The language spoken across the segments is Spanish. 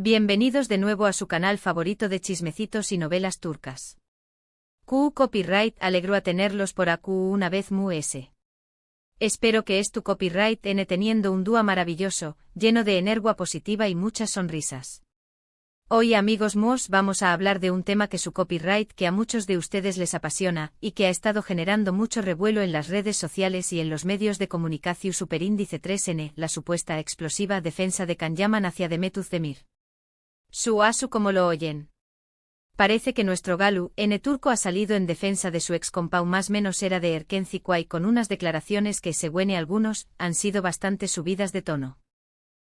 Bienvenidos de nuevo a su canal favorito de chismecitos y novelas turcas. Q Copyright alegro a tenerlos por AQ una vez mu-s. Espero que es tu copyright n teniendo un dúo maravilloso, lleno de energía positiva y muchas sonrisas. Hoy amigos mos vamos a hablar de un tema que su copyright que a muchos de ustedes les apasiona y que ha estado generando mucho revuelo en las redes sociales y en los medios de comunicación superíndice 3N, la supuesta explosiva defensa de Can Yaman hacia Demet Özdemir. Su asu como lo oyen. Parece que nuestro Galu, N turco ha salido en defensa de su ex compau más menos era de Erken Zikuay con unas declaraciones que según algunos, han sido bastante subidas de tono.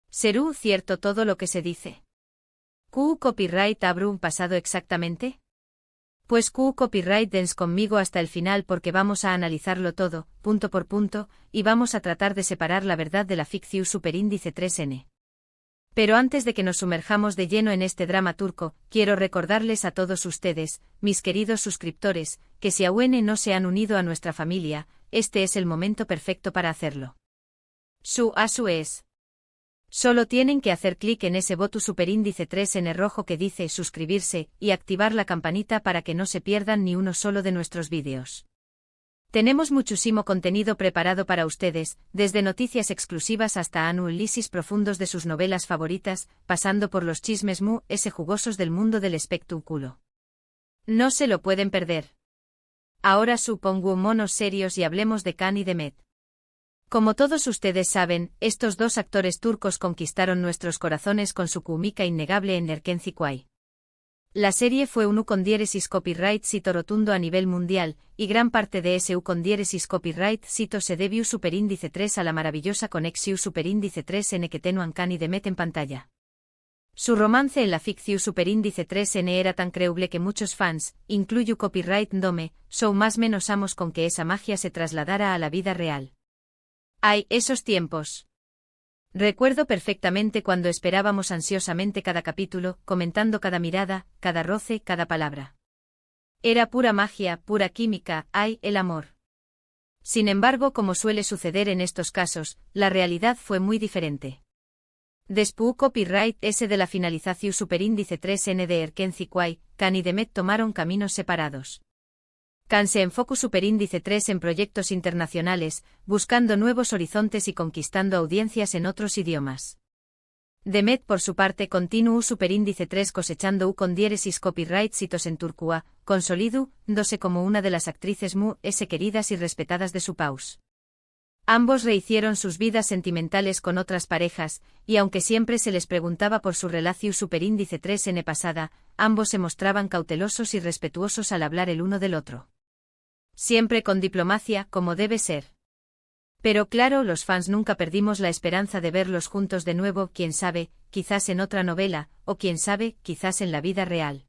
¿Serú cierto todo lo que se dice? ¿Q copyright habrá un pasado exactamente? Pues Q copyright dens conmigo hasta el final porque vamos a analizarlo todo, punto por punto, y vamos a tratar de separar la verdad de la ficción superíndice 3N. Pero antes de que nos sumerjamos de lleno en este drama turco, quiero recordarles a todos ustedes, mis queridos suscriptores, que si aún no se han unido a nuestra familia, este es el momento perfecto para hacerlo. Su asu es. Solo tienen que hacer clic en ese botón superíndice 3N rojo que dice suscribirse y activar la campanita para que no se pierdan ni uno solo de nuestros vídeos. Tenemos muchísimo contenido preparado para ustedes, desde noticias exclusivas hasta análisis profundos de sus novelas favoritas, pasando por los chismes mu-s jugosos del mundo del espectáculo. No se lo pueden perder. Ahora supongo monos serios y hablemos de Can y Demet. Como todos ustedes saben, estos dos actores turcos conquistaron nuestros corazones con su cómica innegable en Erken Zikuay. La serie fue un U con diéresis copyright sito rotundo a nivel mundial, y gran parte de ese U con diéresis copyright sito se debió superíndice 3 a la maravillosa conexión superíndice 3N que tenuan Can y Demet en pantalla. Su romance en la ficción superíndice 3N era tan creíble que muchos fans, incluyo copyright dome, so más menos amos con que esa magia se trasladara a la vida real. ¡Ay, esos tiempos! Recuerdo perfectamente cuando esperábamos ansiosamente cada capítulo, comentando cada mirada, cada roce, cada palabra. Era pura magia, pura química, ¡ay, el amor! Sin embargo, como suele suceder en estos casos, la realidad fue muy diferente. Después copyright S de la finalización superíndice 3N de Erken Zikuay, Can y Demet tomaron caminos separados. Can se enfocó superíndice 3 en proyectos internacionales, buscando nuevos horizontes y conquistando audiencias en otros idiomas. Demet por su parte continuó superíndice 3 cosechando U con diéresis copyright sitos en Turcua, consolidándose como una de las actrices mu-s queridas y respetadas de su país. Ambos rehicieron sus vidas sentimentales con otras parejas, y aunque siempre se les preguntaba por su relación superíndice 3N pasada, ambos se mostraban cautelosos y respetuosos al hablar el uno del otro. Siempre con diplomacia, como debe ser. Pero claro, los fans nunca perdimos la esperanza de verlos juntos de nuevo, quién sabe, quizás en otra novela, o quién sabe, quizás en la vida real.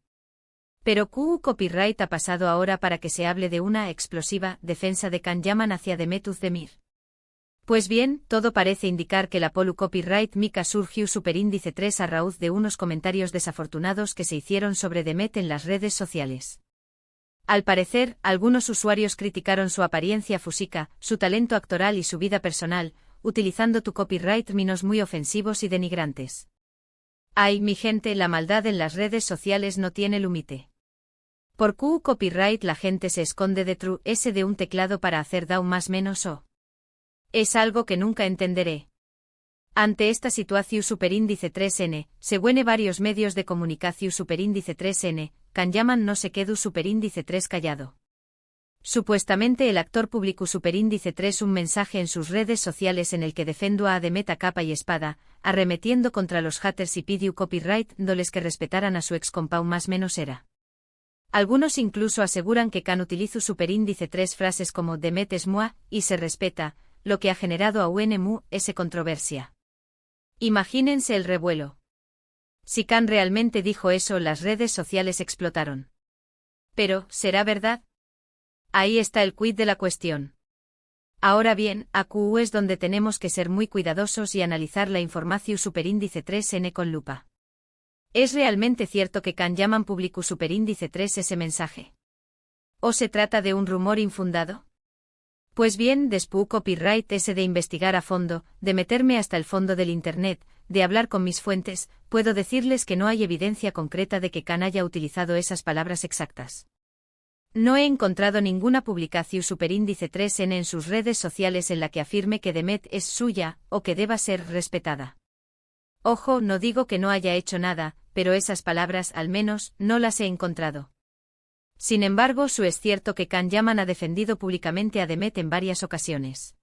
Pero Q copyright ha pasado ahora para que se hable de una explosiva defensa de Can Yaman hacia Demet Özdemir. Pues bien, todo parece indicar que la polu copyright mica surgió superíndice 3 a raíz de unos comentarios desafortunados que se hicieron sobre Demet en las redes sociales. Al parecer, algunos usuarios criticaron su apariencia física, su talento actoral y su vida personal, utilizando tu copyright minos muy ofensivos y denigrantes. Ay, mi gente, la maldad en las redes sociales no tiene límite. Por Q copyright la gente se esconde detrás de un teclado para hacer down más menos o. Es algo que nunca entenderé. Ante esta situación superíndice 3N, según varios medios de comunicación superíndice 3N, Can Yaman no se quedó superíndice 3 callado. Supuestamente el actor publicó superíndice 3 un mensaje en sus redes sociales en el que defendió a Demet a capa y espada, arremetiendo contra los haters y pidió copyright dándoles que respetaran a su ex compau más menos era. Algunos incluso aseguran que Can utilizó superíndice 3 frases como Demet es moi y se respeta, lo que ha generado a UNMU-S controversia. Imagínense el revuelo. Si Can realmente dijo eso, las redes sociales explotaron. Pero, ¿será verdad? Ahí está el quid de la cuestión. Ahora bien, AQ es donde tenemos que ser muy cuidadosos y analizar la información superíndice 3N con lupa. ¿Es realmente cierto que Can Yaman publicó superíndice 3 ese mensaje? ¿O se trata de un rumor infundado? Pues bien, después copyright ese de investigar a fondo, de meterme hasta el fondo del Internet, de hablar con mis fuentes, puedo decirles que no hay evidencia concreta de que Khan haya utilizado esas palabras exactas. No he encontrado ninguna publicación superíndice 3n en sus redes sociales en la que afirme que Demet es suya, o que deba ser respetada. Ojo, no digo que no haya hecho nada, pero esas palabras, al menos, no las he encontrado. Sin embargo, es cierto que Khan Yaman ha defendido públicamente a Demet en varias ocasiones.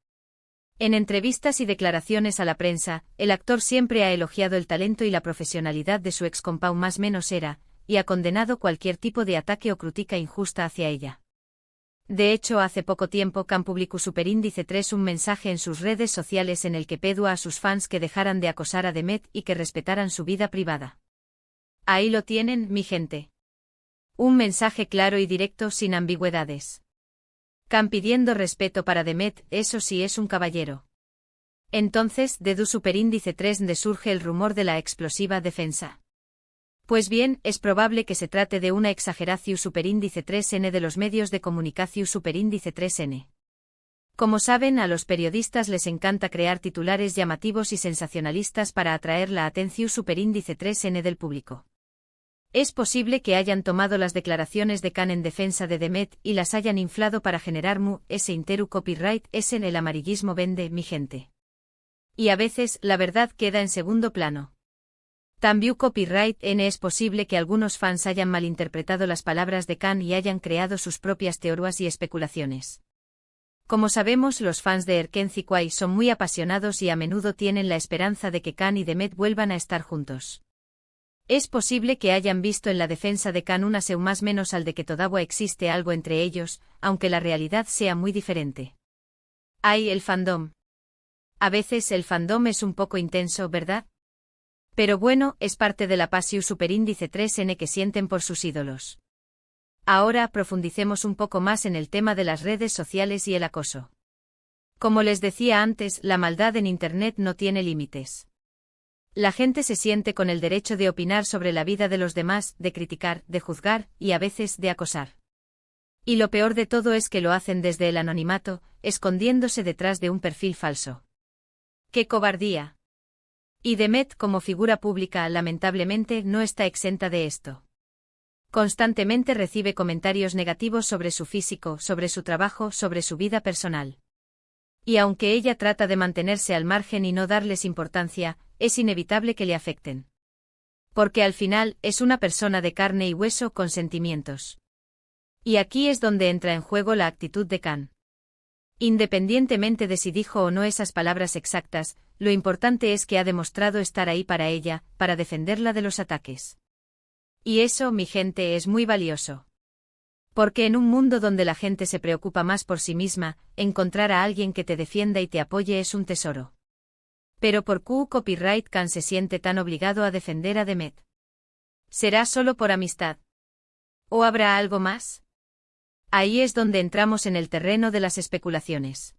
En entrevistas y declaraciones a la prensa, el actor siempre ha elogiado el talento y la profesionalidad de su ex-compau más menos era, y ha condenado cualquier tipo de ataque o crítica injusta hacia ella. De hecho, hace poco tiempo Khan publicó superíndice 3 un mensaje en sus redes sociales en el que pedía a sus fans que dejaran de acosar a Demet y que respetaran su vida privada. Ahí lo tienen, mi gente. Un mensaje claro y directo sin ambigüedades. Khan pidiendo respeto para Demet, eso sí es un caballero. Entonces, ¿de du superíndice 3 de surge el rumor de la explosiva defensa? Pues bien, es probable que se trate de una exageración superíndice 3n de los medios de comunicación superíndice 3n. Como saben, a los periodistas les encanta crear titulares llamativos y sensacionalistas para atraer la atención superíndice 3n del público. Es posible que hayan tomado las declaraciones de Khan en defensa de Demet y las hayan inflado para generar ese interu copyright es en el amarillismo vende, mi gente. Y a veces, la verdad queda en segundo plano. También copyright n es posible que algunos fans hayan malinterpretado las palabras de Khan y hayan creado sus propias teorías y especulaciones. Como sabemos, los fans de Erkenci Kwai son muy apasionados y a menudo tienen la esperanza de que Khan y Demet vuelvan a estar juntos. Es posible que hayan visto en la defensa de Khan una seu más menos al de que todavía existe algo entre ellos, aunque la realidad sea muy diferente. Hay el fandom. A veces el fandom es un poco intenso, ¿verdad? Pero bueno, es parte de la pasión superíndice 3n que sienten por sus ídolos. Ahora profundicemos un poco más en el tema de las redes sociales y el acoso. Como les decía antes, la maldad en Internet no tiene límites. La gente se siente con el derecho de opinar sobre la vida de los demás, de criticar, de juzgar, y a veces de acosar. Y lo peor de todo es que lo hacen desde el anonimato, escondiéndose detrás de un perfil falso. ¡Qué cobardía! Y Demet, como figura pública, lamentablemente, no está exenta de esto. Constantemente recibe comentarios negativos sobre su físico, sobre su trabajo, sobre su vida personal. Y aunque ella trata de mantenerse al margen y no darles importancia, es inevitable que le afecten. Porque al final, es una persona de carne y hueso con sentimientos. Y aquí es donde entra en juego la actitud de Khan. Independientemente de si dijo o no esas palabras exactas, lo importante es que ha demostrado estar ahí para ella, para defenderla de los ataques. Y eso, mi gente, es muy valioso. Porque en un mundo donde la gente se preocupa más por sí misma, encontrar a alguien que te defienda y te apoye es un tesoro. Pero ¿por qué copyright Khan se siente tan obligado a defender a Demet? ¿Será solo por amistad? ¿O habrá algo más? Ahí es donde entramos en el terreno de las especulaciones.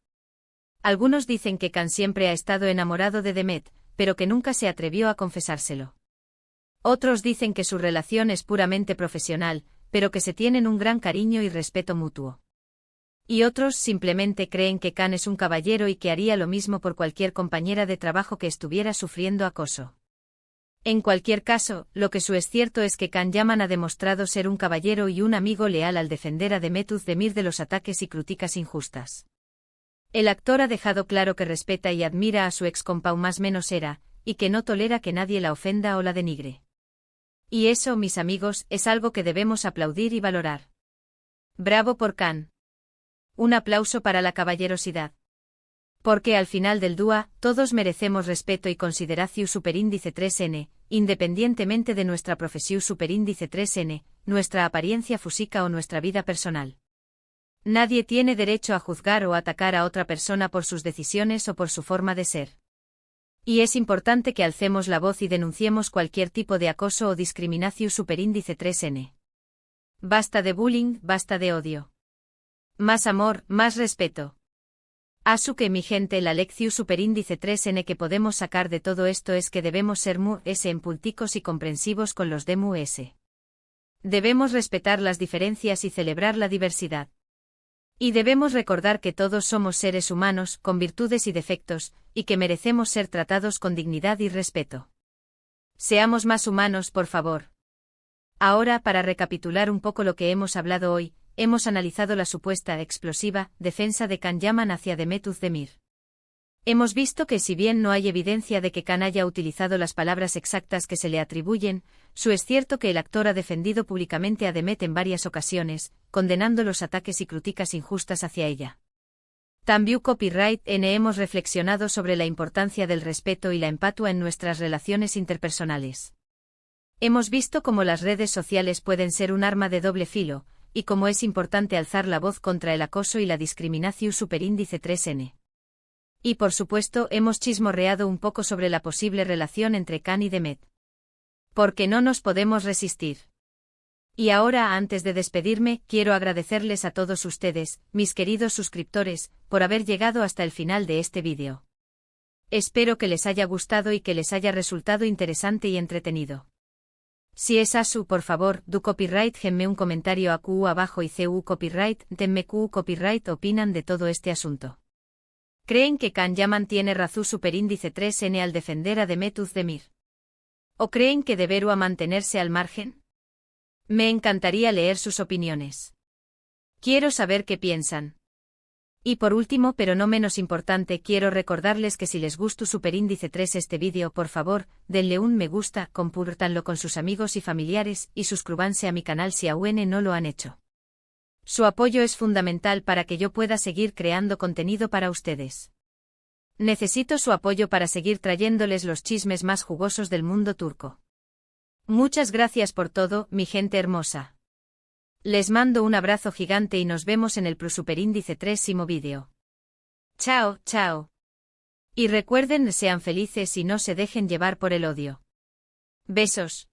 Algunos dicen que Khan siempre ha estado enamorado de Demet, pero que nunca se atrevió a confesárselo. Otros dicen que su relación es puramente profesional, pero que se tienen un gran cariño y respeto mutuo. Y otros simplemente creen que Khan es un caballero y que haría lo mismo por cualquier compañera de trabajo que estuviera sufriendo acoso. En cualquier caso, lo que es cierto es que Khan Yaman ha demostrado ser un caballero y un amigo leal al defender a Demet Özdemir de los ataques y críticas injustas. El actor ha dejado claro que respeta y admira a su ex-compau más menos era, y que no tolera que nadie la ofenda o la denigre. Y eso, mis amigos, es algo que debemos aplaudir y valorar. ¡Bravo por Khan! Un aplauso para la caballerosidad. Porque al final del día, todos merecemos respeto y consideración superíndice 3n, independientemente de nuestra profesión superíndice 3n, nuestra apariencia física o nuestra vida personal. Nadie tiene derecho a juzgar o atacar a otra persona por sus decisiones o por su forma de ser. Y es importante que alcemos la voz y denunciemos cualquier tipo de acoso o discriminación superíndice 3n. Basta de bullying, basta de odio. Más amor, más respeto. Asu que mi gente, la lección superíndice 3n que podemos sacar de todo esto es que debemos ser empáticos y comprensivos con los demás. Debemos respetar las diferencias y celebrar la diversidad. Y debemos recordar que todos somos seres humanos, con virtudes y defectos, y que merecemos ser tratados con dignidad y respeto. Seamos más humanos, por favor. Ahora, para recapitular un poco lo que hemos hablado hoy, hemos analizado la supuesta explosiva defensa de Can Yaman hacia Demet Özdemir. Hemos visto que si bien no hay evidencia de que Can haya utilizado las palabras exactas que se le atribuyen, es cierto que el actor ha defendido públicamente a Demet en varias ocasiones, condenando los ataques y críticas injustas hacia ella. También Copyright N hemos reflexionado sobre la importancia del respeto y la empatía en nuestras relaciones interpersonales. Hemos visto cómo las redes sociales pueden ser un arma de doble filo, y cómo es importante alzar la voz contra el acoso y la discriminación superíndice 3N. Y por supuesto hemos chismorreado un poco sobre la posible relación entre Can y Demet. Porque no nos podemos resistir. Y ahora, antes de despedirme, quiero agradecerles a todos ustedes, mis queridos suscriptores, por haber llegado hasta el final de este vídeo. Espero que les haya gustado y que les haya resultado interesante y entretenido. Si es así, por favor, do copyright genme un comentario aquí abajo y cu copyright, denme cu copyright opinan de todo este asunto. ¿Creen que Can Yaman tiene razón superíndice 3N al defender a Demet Özdemir? ¿O creen que deberá mantenerse al margen? Me encantaría leer sus opiniones. Quiero saber qué piensan. Y por último, pero no menos importante, quiero recordarles que si les gustó superíndice 3 este vídeo, por favor, denle un me gusta, compártanlo con sus amigos y familiares, y suscríbanse a mi canal si aún no lo han hecho. Su apoyo es fundamental para que yo pueda seguir creando contenido para ustedes. Necesito su apoyo para seguir trayéndoles los chismes más jugosos del mundo turco. Muchas gracias por todo, mi gente hermosa. Les mando un abrazo gigante y nos vemos en el superíndice 3º vídeo. Chao, chao. Y recuerden, sean felices y no se dejen llevar por el odio. Besos.